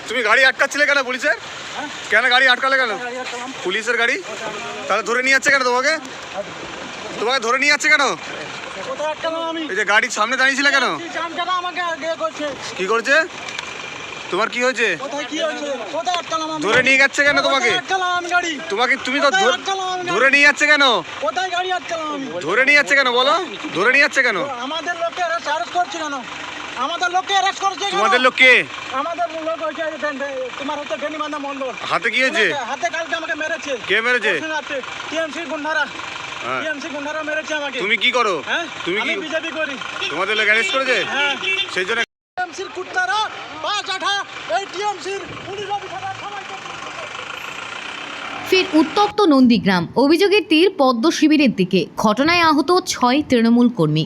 তুমি গাড়ি আটকাচ্ছিলে কেন পুলিশের? কেন গাড়ি আটকালে কেন? পুলিশের গাড়ি তাহলে ধরে নিয়ে যাচ্ছে কেন তোমাকে? তোমাকে ধরে নিয়ে যাচ্ছে কেন? এই যে গাড়ির সামনে দাঁড়িয়েছিলে কেন? কি করছে? তোমার কি হয়েছে? ধরে নিয়ে যাচ্ছে কেন তোমাকে? তোমাকে তুমি তো ধরে নিয়ে যাচ্ছে কেন? ধরে নিয়ে যাচ্ছে কেন বলো? ধরে নিয়ে যাচ্ছে কেন? আমাদের লোককে অ্যারেস্ট করছে কেন? আমাদের লোককে অ্যারেস্ট করছে কেন? তোমাদের লোক কে? আমাদের লোক হচ্ছে তোমার হচ্ছে বেনিবান্ধা মন্ডল। হাতে কি হয়েছে? হাতে কালকে আমাকে মেরেছে। কে মেরেছে? টিএমসি গুন্ডারা। টিএমসি গুন্ডারা মেরেছে আমাকে। তুমি কি করো? তুমি কি? আমি বিজেপি করি। তোমাদের লোক অ্যারেস্ট করেছে? হ্যাঁ। সেই জন্য টিএমসির কুত্তারা পাঁচ আঠা এই টিএমসির পুলিশ অফিসাররা সবাই। ফের উত্তপ্ত নন্দীগ্রাম, অভিযোগের তীর পদ্ম শিবিরের দিকে। ঘটনায় আহত 6 তৃণমূল কর্মী।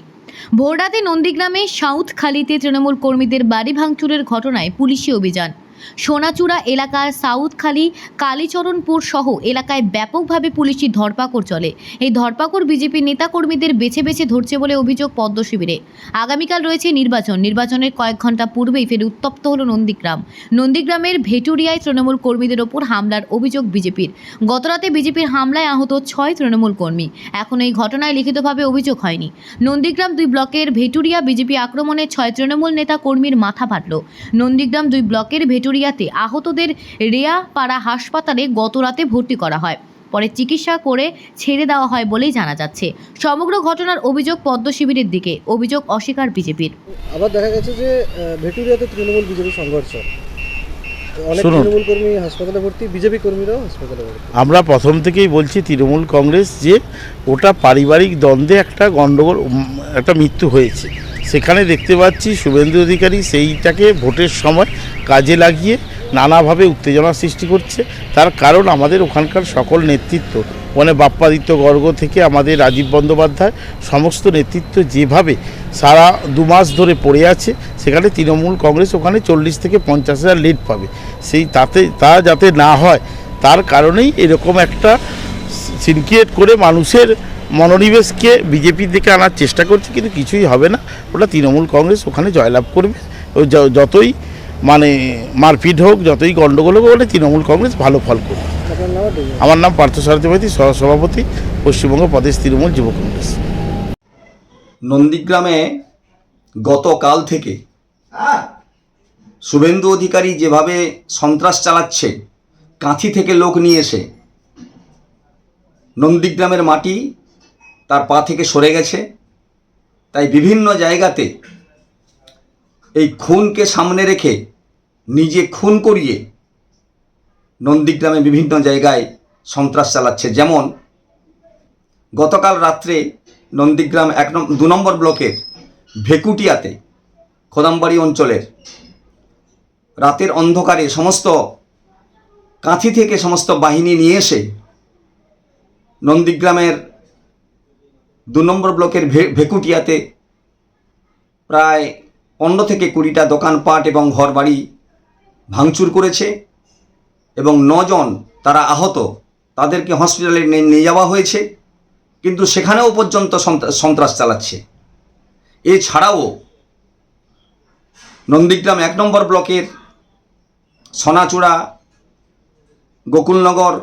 ভোররাতে নন্দীগ্রামে সাউথখালীতে তৃণমূল কর্মীদের বাড়ি ভাঙচুরের ঘটনায় পুলিশি অভিযান। সোনাচূড়া এলাকার সাউথখালী, কালীচরণপুর সহ এলাকায় ব্যাপকভাবে পুলিশি ধরপাকড় চলে। এই ধরপাকড় বিজেপি নেতাকর্মীদের বেছে বেছে ধরছে বলে অভিযোগ পদ্ম শিবিরে। আগামীকাল রয়েছে নির্বাচনের কয়েক ঘন্টা পূর্বেই ফের উত্তপ্ত হল নন্দীগ্রাম। নন্দীগ্রামের ভেটুরিয়ায় তৃণমূল কর্মীদের ওপর হামলার অভিযোগ বিজেপির। গতরাতে বিজেপির হামলায় আহত 6 তৃণমূল কর্মী। এখন এই ঘটনায় লিখিতভাবে অভিযোগ হয়নি। নন্দীগ্রাম 2 ব্লকের ভেটুরিয়া বিজেপি আক্রমণে 6 তৃণমূল নেতা কর্মীর মাথা ফাটল। নন্দীগ্রাম 2 ব্লকের ভেটুরিয়াতে আহতদের রেয়াপাড়া হাসপাতালে গতরাতে ভর্তি করা হয়, পরে চিকিৎসা করে ছেড়ে দেওয়া হয় বলেই জানা যাচ্ছে। সমগ্র ঘটনার অভিযোগ পদ্ম শিবিরের দিকে, অভিযোগ অস্বীকার বিজেপির। আবার দেখা গেছে যে ভেটুরিয়াতে তৃণমূল বিজেপি সংঘর্ষ, অনেক তৃণমূল কর্মী হাসপাতালে ভর্তি, বিজেপি কর্মীরাও হাসপাতালে ভর্তি। আমরা প্রথম থেকেই বলছি তৃণমূল কংগ্রেস যে ওটা পারিবারিক দ্বন্দ্বে একটা গণ্ডগোল, একটা মৃত্যু হয়েছে। সেখানে দেখতে পাচ্ছি শুভেন্দু অধিকারী সেইটাকে ভোটের সময় কাজে লাগিয়ে নানাভাবে উত্তেজনা সৃষ্টি করছে। তার কারণ আমাদের ওখানকার সকল নেতৃত্ব, মানে বাপ্পাদিত্য গর্গ থেকে আমাদের রাজীব বন্দ্যোপাধ্যায়, সমস্ত নেতৃত্ব যেভাবে সারা 2 মাস ধরে পড়ে আছে, সেখানে তৃণমূল কংগ্রেস ওখানে 40 থেকে 50,000 লিড পাবে। তা যাতে না হয় তার কারণেই এরকম একটা সিনক্রিয়েট করে মানুষের মনোনিবেশকে বিজেপির দিকে আনার চেষ্টা করছে, কিন্তু কিছুই হবে না। ওটা তৃণমূল কংগ্রেস ওখানে জয়লাভ করবে। যতই মানে মারপিট হোক, যতই গণ্ডগোল হোক, ওটা তৃণমূল কংগ্রেস ভালো ফল করবে। আমার নাম পার্থসারথী মাইতি, সহসভাপতি, পশ্চিমবঙ্গ প্রদেশ তৃণমূল যুব কংগ্রেস। নন্দীগ্রামে গতকাল থেকে শুভেন্দু অধিকারী যেভাবে সন্ত্রাস চালাচ্ছে, কাঁথি থেকে লোক নিয়ে এসে, নন্দীগ্রামের মাটি তার পা থেকে সরে গেছে। তাই বিভিন্ন জায়গাতে এই খুনকে সামনে রেখে নিজে খুন করিয়ে নন্দীগ্রামে বিভিন্ন জায়গায় সন্ত্রাস চালাচ্ছে। যেমন গতকাল রাত্রে নন্দীগ্রাম 2 নম্বর ব্লকের ভেকুটিয়াতে, খোদামবাড়ি অঞ্চলের রাতের অন্ধকারে সমস্ত কাঁথি থেকে সমস্ত বাহিনী নিয়ে এসে নন্দীগ্রামের 2 নম্বর ব্লকের ভেকুটিয়াতে প্রায় 15 থেকে 20টা দোকানপাট এবং ঘরবাড়ি ভাঙচুর করেছে এবং 9 জন তারা আহত, তাদেরকে হসপিটালে নিয়ে যাওয়া হয়েছে, কিন্তু সেখানেও পর্যন্ত সন্ত্রাস চালাচ্ছে। এছাড়াও নন্দীগ্রাম 1 নম্বর ব্লকের সোনাচূড়া, গোকুলনগর,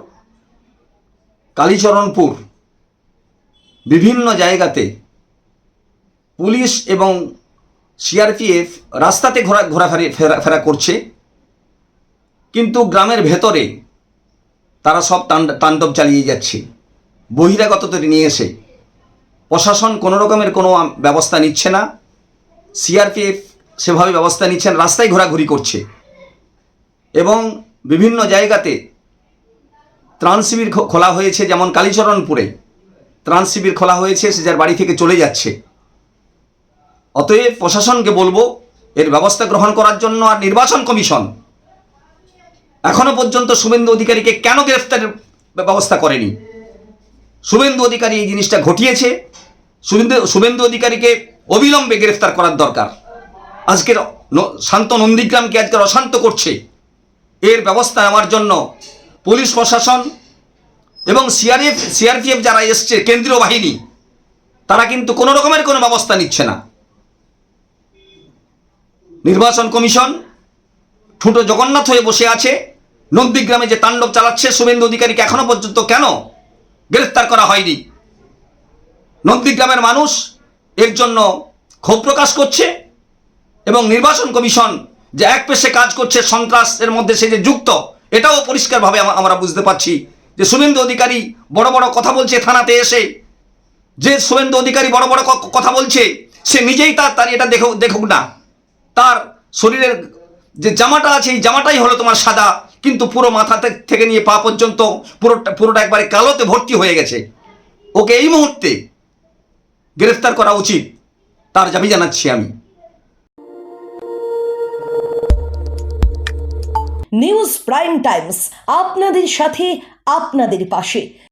কালীচরণপুর বিভিন্ন জায়গাতে পুলিশ এবং সিআরপিএফ রাস্তাতে ঘোরাফেরা করছে, কিন্তু গ্রামের ভেতরে তারা সব তাণ্ডব চালিয়ে যাচ্ছে। বহিরাগতদের নিয়ে এসে প্রশাসন কোনো রকমের কোনো ব্যবস্থা নিচ্ছে না, সিআরপিএফ সেভাবে ব্যবস্থা নিচ্ছেন, রাস্তায় ঘোরাঘুরি করছে এবং বিভিন্ন জায়গাতে ত্রাণ শিবির খোলা হয়েছে। যেমন কালীচরণপুরে ত্রাণ শিবির খোলা হয়েছে, সে যার বাড়ি থেকে চলে যাচ্ছে। অতএব প্রশাসনকে বলবো এর ব্যবস্থা গ্রহণ করার জন্য। আর নির্বাচন কমিশন এখনো পর্যন্ত শুভেন্দু অধিকারীকে কেন গ্রেফতারের ব্যবস্থা করেনি? শুভেন্দু অধিকারী এই জিনিসটা ঘটিয়েছে, শুভেন্দু অধিকারীকে অবিলম্বে গ্রেফতার করার দরকার। আজকের শান্ত নন্দীগ্রামকে আজকের অশান্ত করছে, এর ব্যবস্থা নেওয়ার জন্য পুলিশ প্রশাসন এবং সিআরপিএফ যারা এসছে, কেন্দ্রীয় বাহিনী, তারা কিন্তু কোনো রকমের কোনো ব্যবস্থা নিচ্ছে না। নির্বাচন কমিশন ঠুঁটো জগন্নাথ হয়ে বসে আছে। নন্দীগ্রামে যে তাণ্ডব চালাচ্ছে শুভেন্দু অধিকারীকে এখনো পর্যন্ত কেন গ্রেফতার করা হয়নি? নন্দীগ্রামের মানুষ এর জন্য ক্ষোভ প্রকাশ করছে এবং নির্বাচন কমিশন যে এক পেশে কাজ করছে, সন্ত্রাসের মধ্যে সে যে যুক্ত, এটাও পরিষ্কারভাবে আমরা বুঝতে পারছি। যে শুভেন্দু অধিকারী বড় বড় কথা বলছে থানাতে এসে, যে শুভেন্দু অধিকারী বড় বড় কথা বলছে, সে নিজেই তার এটা দেখুক না। তার শরীরের যে জামাটা আছে এই জামাটাই হলো তোমার সাদা, কিন্তু পুরো মাথা থেকে নিয়ে পা পর্যন্ত পুরোটা একবারে কালোতে ভর্তি হয়ে গেছে। ওকে এই মুহূর্তে গ্রেফতার করা উচিত, তার দাবি জানাচ্ছি আমি। নিউজ প্রাইম টাইমস, আপনাদের সাথে আপনাদের পাশে।